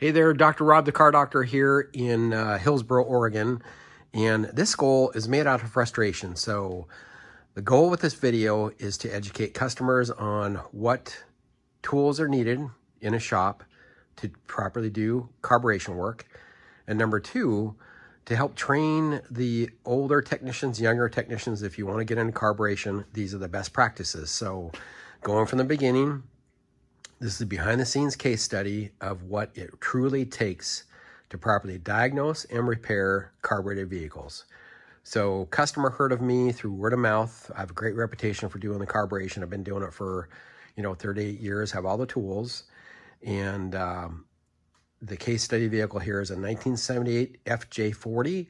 Hey there, Dr. Rob, the car doctor here in Hillsboro, Oregon. And this goal is made out of frustration. So the goal with this video is to educate customers on what tools are needed in a shop to properly do carburation work. And number two, to help train the older technicians, younger technicians, if you want to get into carburation, these are the best practices. So going from the beginning, this is a behind-the-scenes case study of what it truly takes to properly diagnose and repair carbureted vehicles. So customer heard of me through word of mouth. I have a great reputation for doing the carburation. I've been doing it for, 38 years, have all the tools. And the case study vehicle here is a 1978 FJ40.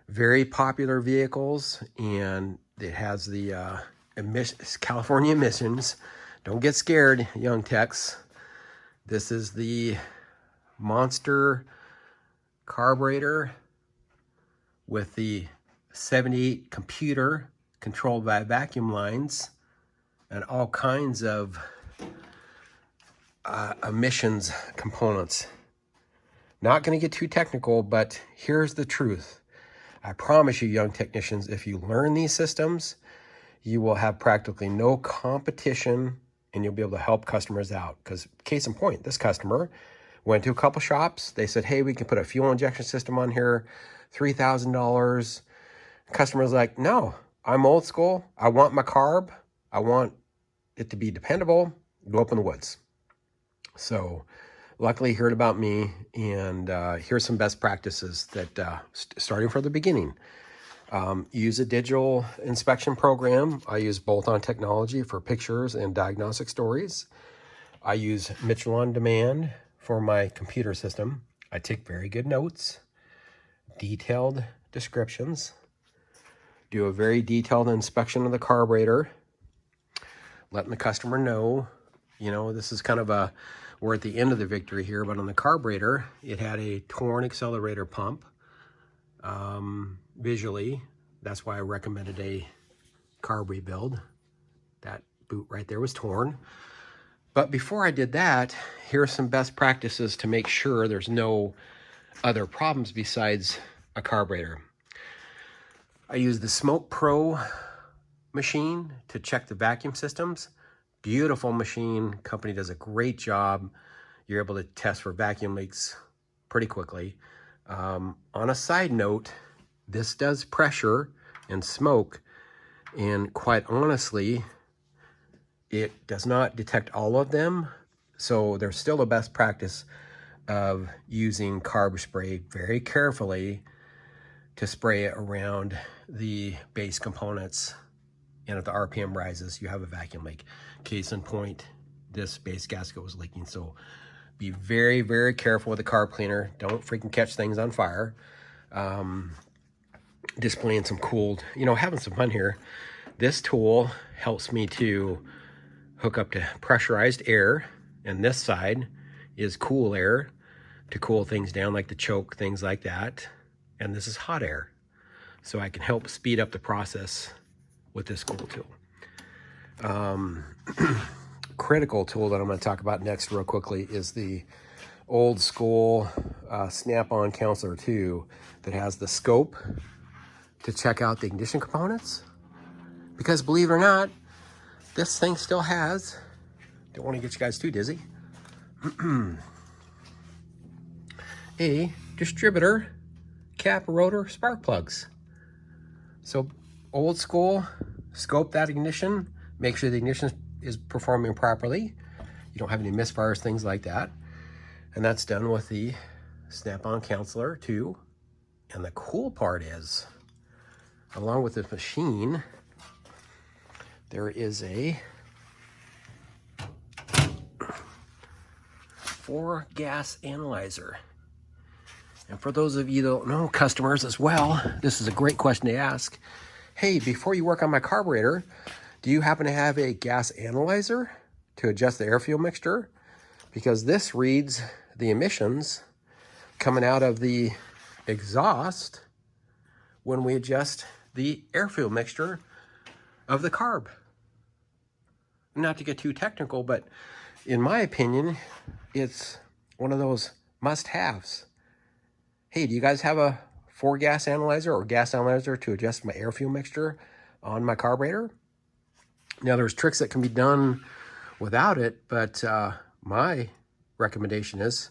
Very popular vehicles, and it has the California emissions. Don't get scared, young techs. This is the monster carburetor with the 78 computer controlled by vacuum lines and all kinds of emissions components. Not going to get too technical, but here's the truth. I promise you, young technicians, if you learn these systems, you will have practically no competition and you'll be able to help customers out. Because case in point, this customer went to a couple shops. They said, hey, we can put a fuel injection system on here, $3,000. Customer's like, no, I'm old school. I want my carb. I want it to be dependable. Go up in the woods. So luckily he heard about me, and here's some best practices that starting from the beginning. Use a digital inspection program. I use bolt-on technology for pictures and diagnostic stories. I use Mitchell on Demand for my computer system. I take very good notes, detailed descriptions, do a very detailed inspection of the carburetor, letting the customer know, this is kind of we're at the end of the victory here, but on the carburetor, it had a torn accelerator pump. Visually, that's why I recommended a carb rebuild. That boot right there was torn. But before I did that, here are some best practices to make sure there's no other problems besides a carburetor. I use the Smoke Pro machine to check the vacuum systems. Beautiful machine. Company does a great job. You're able to test for vacuum leaks pretty quickly. On a side note, this does pressure and smoke, and quite honestly, it does not detect all of them. So there's still a best practice of using carb spray very carefully to spray it around the base components. And if the RPM rises, you have a vacuum leak. Case in point, this base gasket was leaking. So be very, very careful with the carb cleaner. Don't freaking catch things on fire. Displaying some cooled, having some fun here. This tool helps me to hook up to pressurized air, and this side is cool air to cool things down, like the choke, things like that. And this is hot air. So I can help speed up the process with this cool tool. Critical tool that I'm going to talk about next real quickly is the old school Snap-on Counselor 2 that has the scope to check out the ignition components. Because believe it or not, this thing still has, don't want to get you guys too dizzy, a distributor cap rotor spark plugs. So old school, scope that ignition, make sure the ignition is performing properly. You don't have any misfires, things like that. And that's done with the Snap-on Counselor 2. And the cool part is, along with this machine, there is a 4-gas analyzer. And for those of you that don't know, customers as well, this is a great question to ask. Hey, before you work on my carburetor, do you happen to have a gas analyzer to adjust the air fuel mixture? Because this reads the emissions coming out of the exhaust when we adjust the air fuel mixture of the carb. Not to get too technical, but in my opinion, it's one of those must-haves. Hey, do you guys have a 4-gas analyzer or gas analyzer to adjust my air-fuel mixture on my carburetor? Now, there's tricks that can be done without it, but my recommendation is,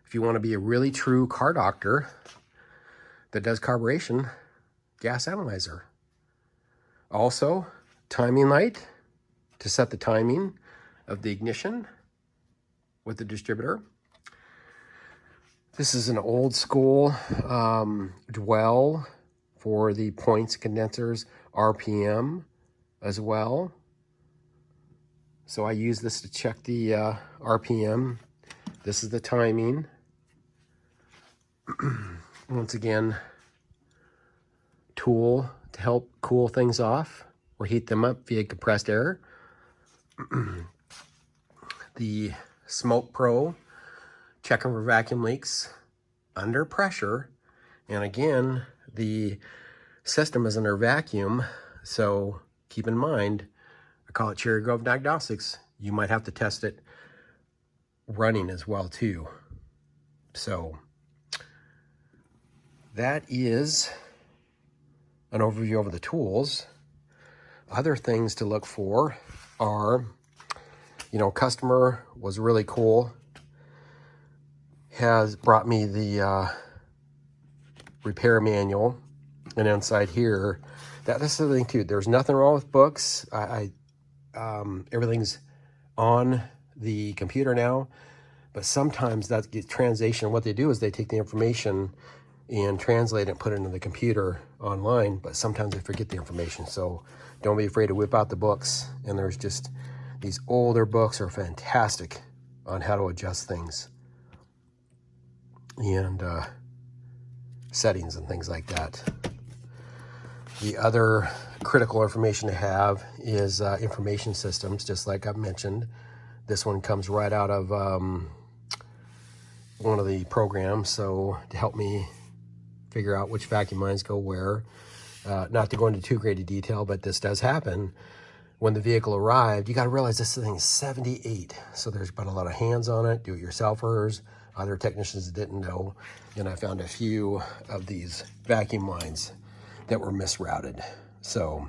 if you want to be a really true car doctor that does carburation, gas analyzer. Also, timing light to set the timing of the ignition with the distributor. This is an old school dwell for the points condensers, RPM as well. So I use this to check the RPM. This is the timing. Once again, tool to help cool things off or heat them up via compressed air. The Smoke Pro, checking for vacuum leaks under pressure. And again, the system is under vacuum, so keep in mind, I call it Grove Diagnostics. You might have to test it running as well too. So that is an overview of the tools. Other things to look for are, customer was really cool, has brought me the repair manual, and inside here, this is the thing too, there's nothing wrong with books. Everything's on the computer now, but sometimes that gets translation. What they do is they take the information and translate it and put it into the computer online, but sometimes they forget the information. So don't be afraid to whip out the books. And there's just, these older books are fantastic on how to adjust things and settings and things like that. The other critical information to have is information systems, just like I've mentioned. This one comes right out of one of the programs, so to help me figure out which vacuum lines go where. Not to go into too great a detail, but this does happen. When the vehicle arrived, you got to realize this thing is 78, so there's been a lot of hands on it, do-it-yourselfers, other technicians that didn't know, and I found a few of these vacuum lines that were misrouted. So,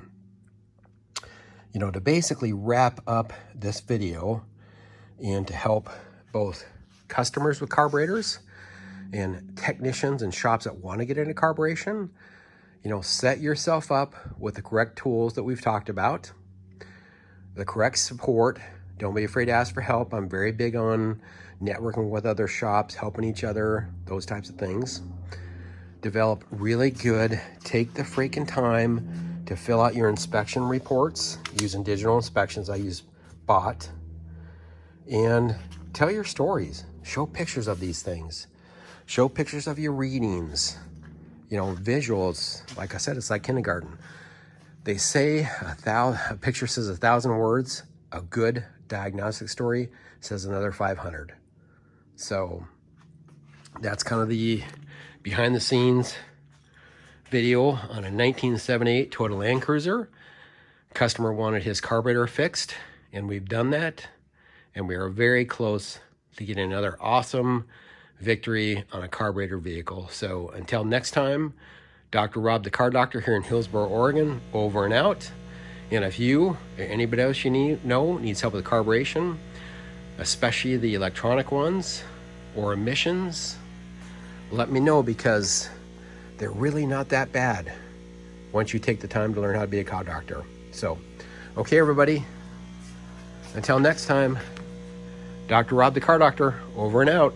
to basically wrap up this video and to help both customers with carburetors and technicians and shops that want to get into carburation, set yourself up with the correct tools that we've talked about, the correct support. Don't be afraid to ask for help. I'm very big on networking with other shops, helping each other, those types of things. Develop really good, take the freaking time to fill out your inspection reports using digital inspections. I use Bot. And tell your stories. Show pictures of these things. Show pictures of your readings. Visuals. Like I said, it's like kindergarten. They say a picture says 1,000 words. A good diagnostic story says another 500. So that's kind of the behind the scenes video on a 1978 Toyota Land Cruiser. Customer wanted his carburetor fixed, and we've done that. And we are very close to getting another awesome victory on a carburetor vehicle. So until next time, Dr. Rob, the car doctor here in Hillsboro, Oregon, over and out. And if you or anybody else you needs help with carburation, especially the electronic ones or emissions, let me know, because they're really not that bad once you take the time to learn how to be a car doctor. So, okay, everybody, until next time, Dr. Rob, the car doctor, over and out.